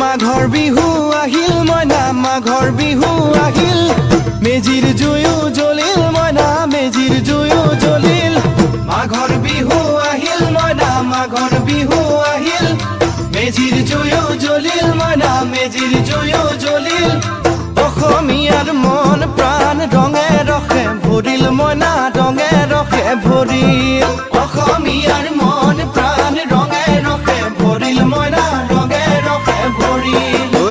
মাঘৰ বিহু আহিল মইনা মাঘৰ বিহু আহিল মেজিৰ জুয়ো জ্বলিল মইনা মেজিৰ জুয়ো জ্বলিল মাঘৰ বিহু আহিল মইনা মাঘৰ বিহু আহিল মেজিৰ জুয়ো জ্বলিল মইনা মেজিৰ জুয়ো জ্বলিল অসমীয়াৰ মন প্ৰাণ ৰঙে ৰসে ভৰিল মইনা ৰঙে ৰসে ভৰিল